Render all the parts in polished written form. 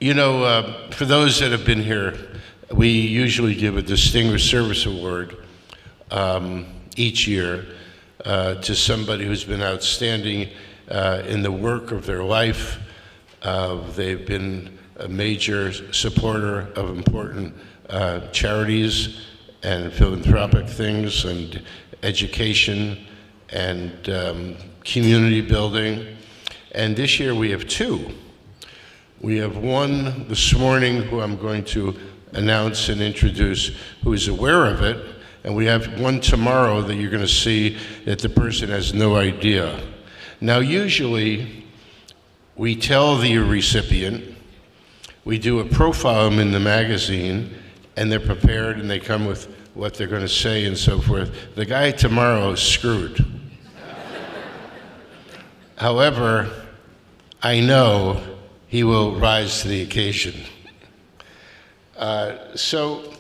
You know, for those that have been here, we usually give a Distinguished Service Award each year to somebody who's been outstanding in the work of their life. They've been a major supporter of important charities and philanthropic things and education and community building. And this year we have two. We have one this morning who I'm going to announce and introduce who is aware of it, and we have one tomorrow that you're going to see that the person has no idea. Now usually we tell the recipient, we do a profile them in the magazine, and they're prepared and they come with what they're going to say and so forth. The guy tomorrow is screwed. However, I know he will rise to the occasion. So,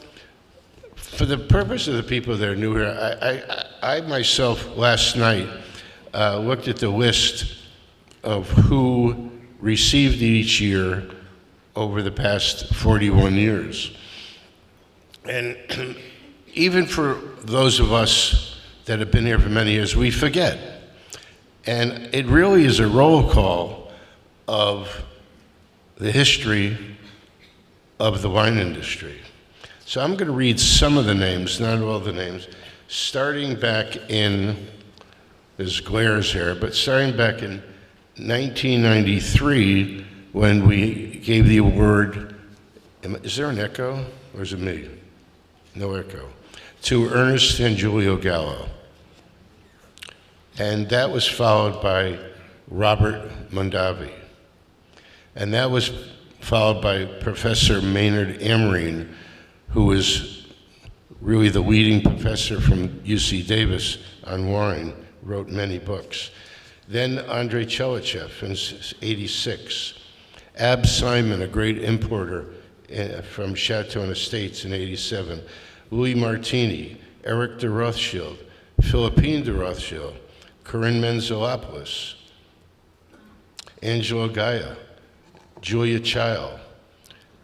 for the purpose of the people that are new here, I myself last night looked at the list of who received each year over the past 41 years. And even for those of us that have been here for many years, we forget. And it really is a roll call of the history of the wine industry. So I'm going to read some of the names, not all the names, starting back in, there's glares here, but starting back in 1993 when we gave the award, is there an echo or is it me? No echo. To Ernest and Julio Gallo. And that was followed by Robert Mondavi. And that was followed by Professor Maynard Amarine, who is really the leading professor from UC Davis on wine, wrote many books. Then Andrei Chelichev in '86. Ab Simon, a great importer from Chateau and Estates in '87. Louis Martini, Eric de Rothschild, Philippine de Rothschild, Corinne Menzelopoulos, Angelo Gaia, Julia Child,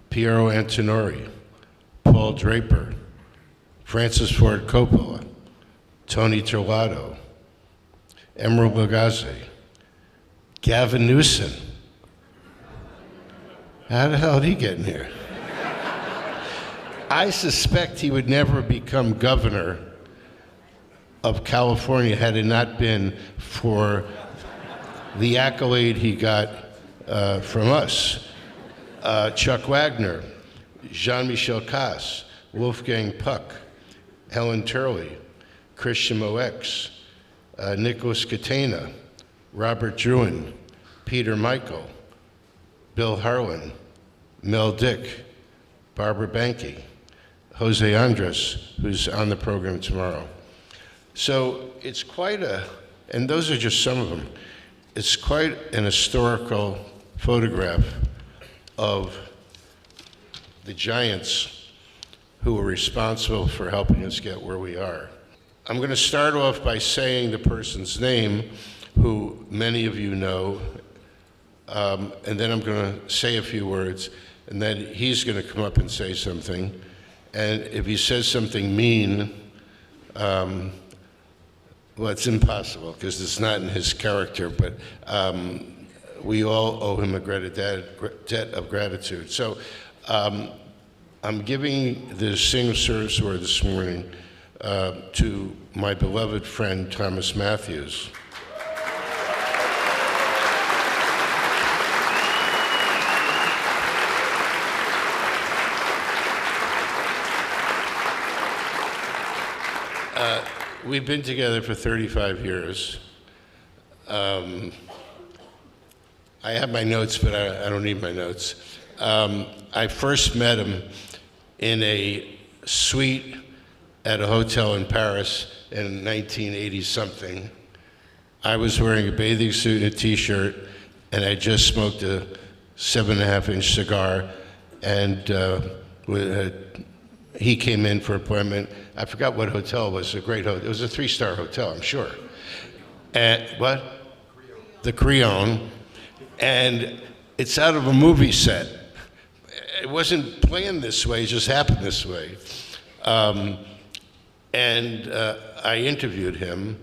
Piero Antinori, Paul Draper, Francis Ford Coppola, Tony Terlato, Emerald Lagasse, Gavin Newsom. How the hell did he get in here? I suspect he would never become governor of California had it not been for the accolade he got from us. Chuck Wagner, Jean-Michel Casse, Wolfgang Puck, Helen Turley, Christian Moex, Nicholas Catena, Robert Druin, Peter Michael, Bill Harlan, Mel Dick, Barbara Banke, Jose Andres, who's on the program tomorrow. So it's quite and those are just some of them, it's quite an historical photograph of the giants who were responsible for helping us get where we are. I'm going to start off by saying the person's name, who many of you know, and then I'm going to say a few words, and then he's going to come up and say something. And if he says something mean, well, it's impossible because it's not in his character, but we all owe him a debt of gratitude. So I'm giving the Distinguished Service Award this morning to my beloved friend, Thomas Matthews. We've been together for 35 years. I have my notes, but I don't need my notes. I first met him in a suite at a hotel in Paris in 1980-something. I was wearing a bathing suit and a t-shirt, and I just smoked a 7.5-inch cigar, and he came in for an appointment. I forgot what hotel it was, a great hotel. It was a 3-star hotel, I'm sure. And what? The Creole. And it's out of a movie set. it wasn't planned this way, it just happened this way. And I interviewed him.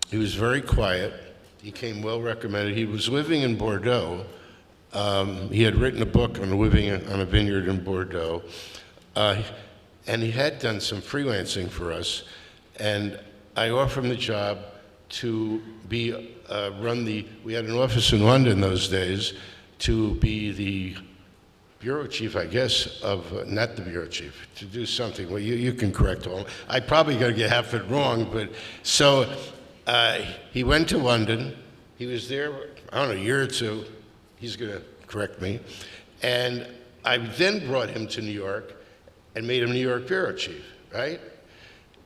He was very quiet. He came well recommended. He was living in Bordeaux. He had written a book on living on a vineyard in Bordeaux. And he had done some freelancing for us. And I offered him the job to be, we had an office in London those days, to be the bureau chief, I guess, not the bureau chief, to do something. Well, you can correct all. I probably got to get half it wrong, but so he went to London. He was there, I don't know, a year or two. He's going to correct me. And I then brought him to New York and made him New York bureau chief, right?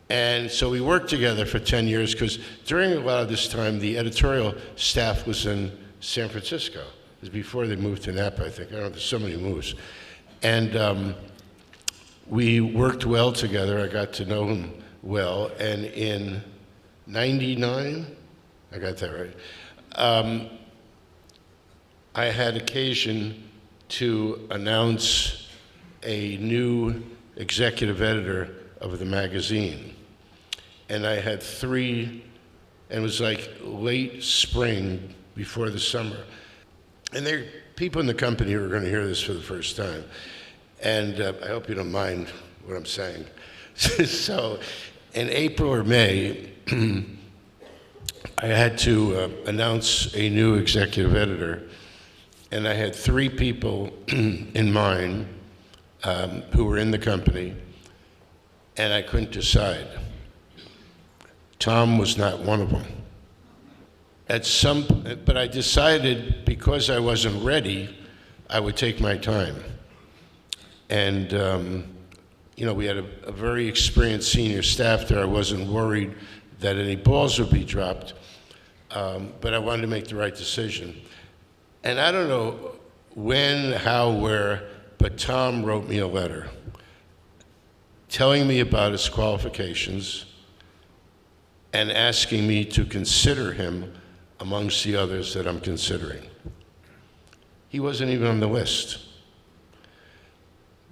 And so we worked together for 10 years because during a lot of this time, the editorial staff was in San Francisco. It was before they moved to Napa, I think. I don't know, there's so many moves. And we worked well together. I got to know him well. And in 99, I got that right, I had occasion to announce a new executive editor of the magazine. And I had 3, and it was like late spring before the summer. And there are people in the company who are going to hear this for the first time. And I hope you don't mind what I'm saying. So in April or May, I had to announce a new executive editor. And I had 3 people in mind who were in the company, and I couldn't decide. Tom was not one of them. But I decided because I wasn't ready, I would take my time. And we had a very experienced senior staff there. I wasn't worried that any balls would be dropped, but I wanted to make the right decision. And I don't know when, how, where, but Tom wrote me a letter telling me about his qualifications and asking me to consider him amongst the others that I'm considering. He wasn't even on the list.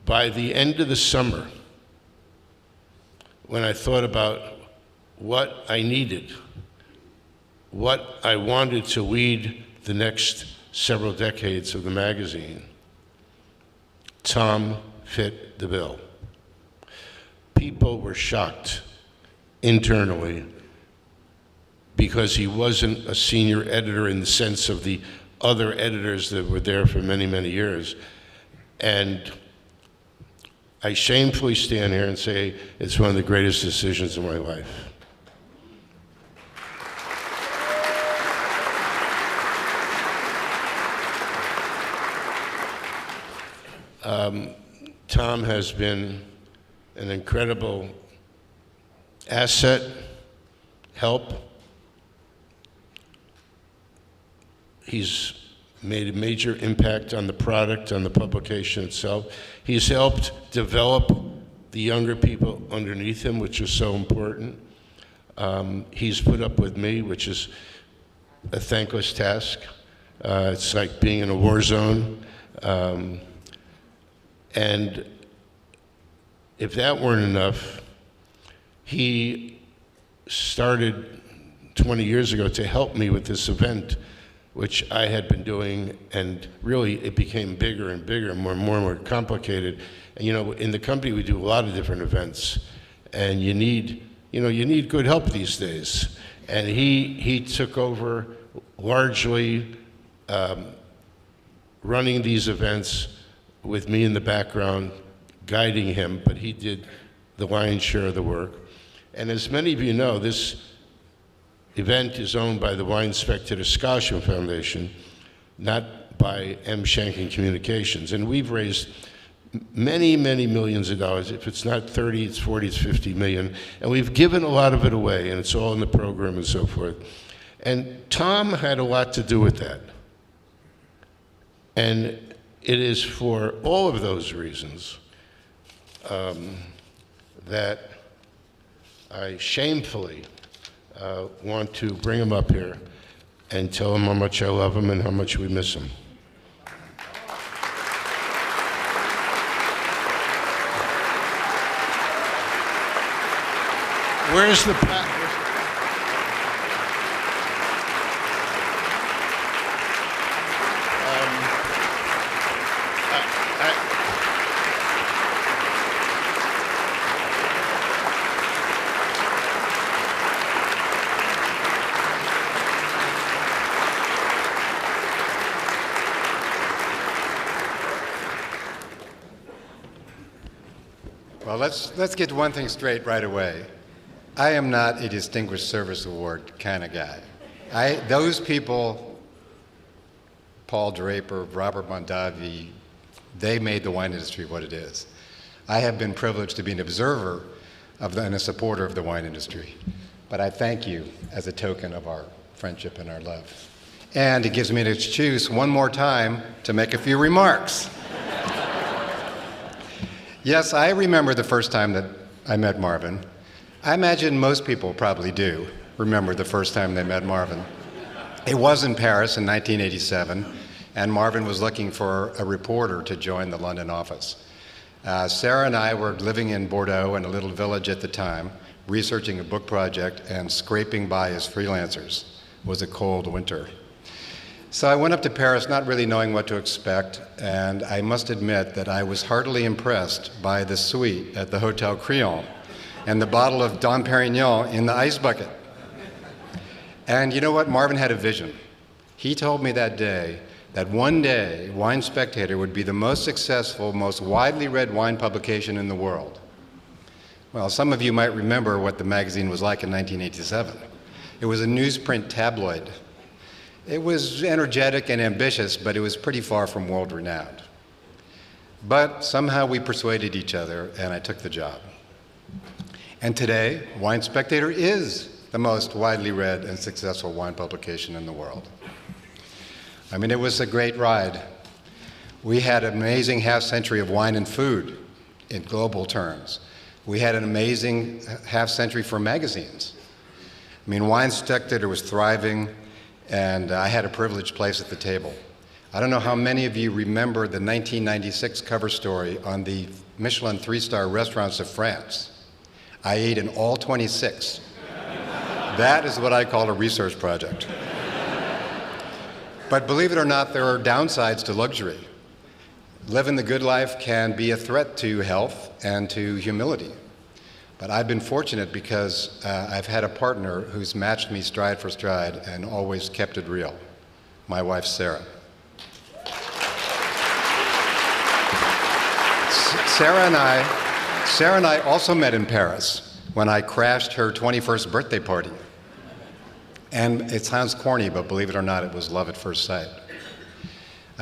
By the end of the summer, when I thought about what I needed, what I wanted to lead the next several decades of the magazine, Tom fit the bill. People were shocked internally because he wasn't a senior editor in the sense of the other editors that were there for many, many years. And I shamefully stand here and say it's one of the greatest decisions of my life. Tom has been an incredible asset, help. He's made a major impact on the product, on the publication itself. He's helped develop the younger people underneath him, which is so important. He's put up with me, which is a thankless task. It's like being in a war zone. And if that weren't enough, he started 20 years ago to help me with this event, which I had been doing, and really it became bigger and bigger, more and more complicated. And in the company we do a lot of different events, and you need good help these days. And he took over largely running these events with me in the background, guiding him, but he did the lion's share of the work. And as many of you know, this event is owned by the Wine Spectator Scholarship Foundation, not by M. Shanken Communications. And we've raised many, many millions of dollars. If it's not 30, it's 40, it's 50 million. And we've given a lot of it away, and it's all in the program and so forth. And Tom had a lot to do with that. And it is for all of those reasons that I shamefully want to bring him up here and tell him how much I love him and how much we miss him. Where's the plaque? Well, let's get one thing straight right away. I am not a Distinguished Service Award kind of guy. Those people, Paul Draper, Robert Mondavi, they made the wine industry what it is. I have been privileged to be an observer and a supporter of the wine industry. But I thank you as a token of our friendship and our love. And it gives me an excuse one more time to make a few remarks. Yes, I remember the first time that I met Marvin. I imagine most people probably do remember the first time they met Marvin. It was in Paris in 1987, and Marvin was looking for a reporter to join the London office. Sarah and I were living in Bordeaux in a little village at the time, researching a book project and scraping by as freelancers. It was a cold winter. So I went up to Paris not really knowing what to expect, and I must admit that I was heartily impressed by the suite at the Hotel Crillon and the bottle of Dom Perignon in the ice bucket. And you know what? Marvin had a vision. He told me that day that one day Wine Spectator would be the most successful, most widely read wine publication in the world. Well, some of you might remember what the magazine was like in 1987. It was a newsprint tabloid. It was energetic and ambitious, but it was pretty far from world-renowned. But somehow we persuaded each other, and I took the job. And today, Wine Spectator is the most widely read and successful wine publication in the world. I mean, it was a great ride. We had an amazing half-century of wine and food in global terms. We had an amazing half-century for magazines. I mean, Wine Spectator was thriving, and I had a privileged place at the table. I don't know how many of you remember the 1996 cover story on the Michelin 3-star restaurants of France. I ate in all 26. That is what I call a research project. But believe it or not, there are downsides to luxury. Living the good life can be a threat to health and to humility. But I've been fortunate because I've had a partner who's matched me stride for stride and always kept it real. My wife, Sarah. Sarah and I also met in Paris when I crashed her 21st birthday party. And it sounds corny, but believe it or not, it was love at first sight.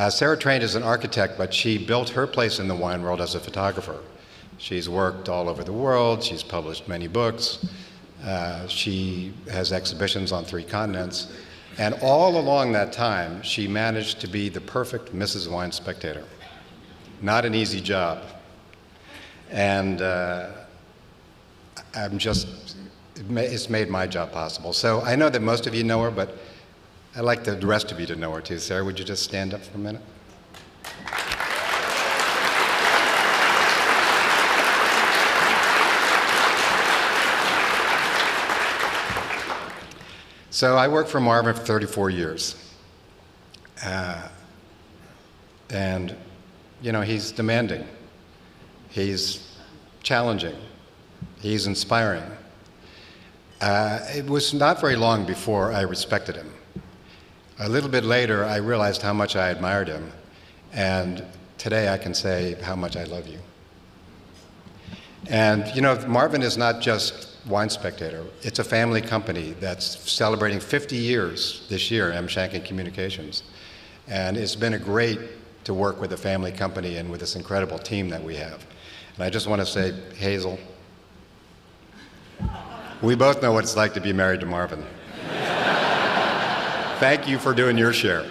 Sarah trained as an architect, but she built her place in the wine world as a photographer. She's worked all over the world. She's published many books. She has exhibitions on 3 continents. And all along that time, she managed to be the perfect Mrs. Wine Spectator. Not an easy job. And it's made my job possible. So I know that most of you know her, but I'd like the rest of you to know her too. Sarah, would you just stand up for a minute? So I worked for Marvin for 34 years. And, you know, he's demanding. He's challenging. He's inspiring. It was not very long before I respected him. A little bit later, I realized how much I admired him. And today I can say how much I love you. And, you know, Marvin is not just Wine Spectator. It's a family company that's celebrating 50 years this year, Shanken Communications. And it's been a great to work with a family company and with this incredible team that we have. And I just want to say, Hazel, we both know what it's like to be married to Marvin. Thank you for doing your share.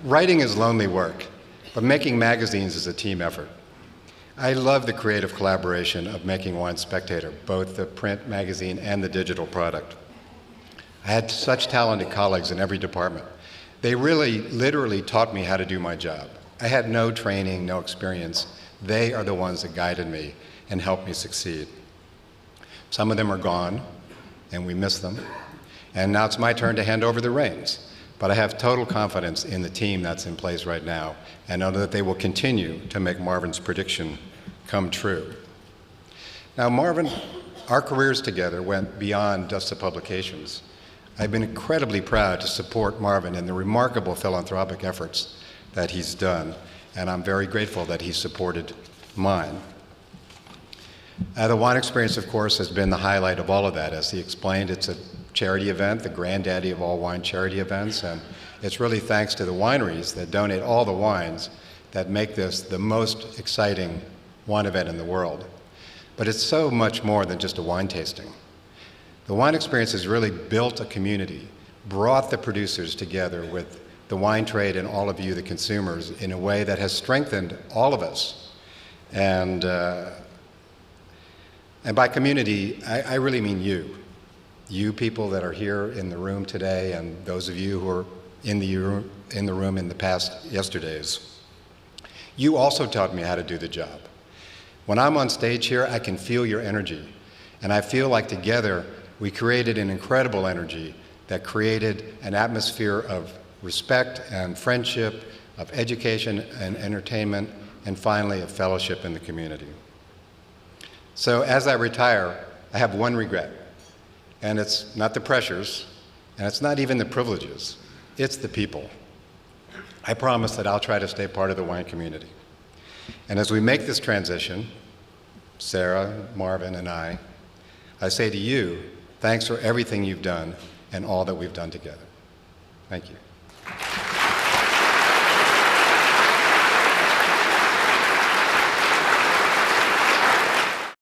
Writing is lonely work, but making magazines is a team effort. I love the creative collaboration of making Wine Spectator, both the print magazine and the digital product. I had such talented colleagues in every department. They really, literally taught me how to do my job. I had no training, no experience. They are the ones that guided me and helped me succeed. Some of them are gone, and we miss them. And now it's my turn to hand over the reins. But I have total confidence in the team that's in place right now, and know that they will continue to make Marvin's prediction come true. Now, Marvin, our careers together went beyond just the publications. I've been incredibly proud to support Marvin in the remarkable philanthropic efforts that he's done, and I'm very grateful that he supported mine. The wine experience, of course, has been the highlight of all of that. As he explained, it's a charity event, the granddaddy of all wine charity events, and it's really thanks to the wineries that donate all the wines that make this the most exciting wine event in the world. But it's so much more than just a wine tasting. The wine experience has really built a community, brought the producers together with the wine trade and all of you, the consumers, in a way that has strengthened all of us. And by community, I really mean you. You people that are here in the room today, and those of you who are in the room in the past yesterdays. You also taught me how to do the job. When I'm on stage here, I can feel your energy. And I feel like together we created an incredible energy that created an atmosphere of respect and friendship, of education and entertainment, and finally of fellowship in the community. So as I retire, I have one regret. And it's not the pressures, and it's not even the privileges. It's the people. I promise that I'll try to stay part of the wine community. And as we make this transition, Sarah, Marvin, and I say to you, thanks for everything you've done and all that we've done together. Thank you.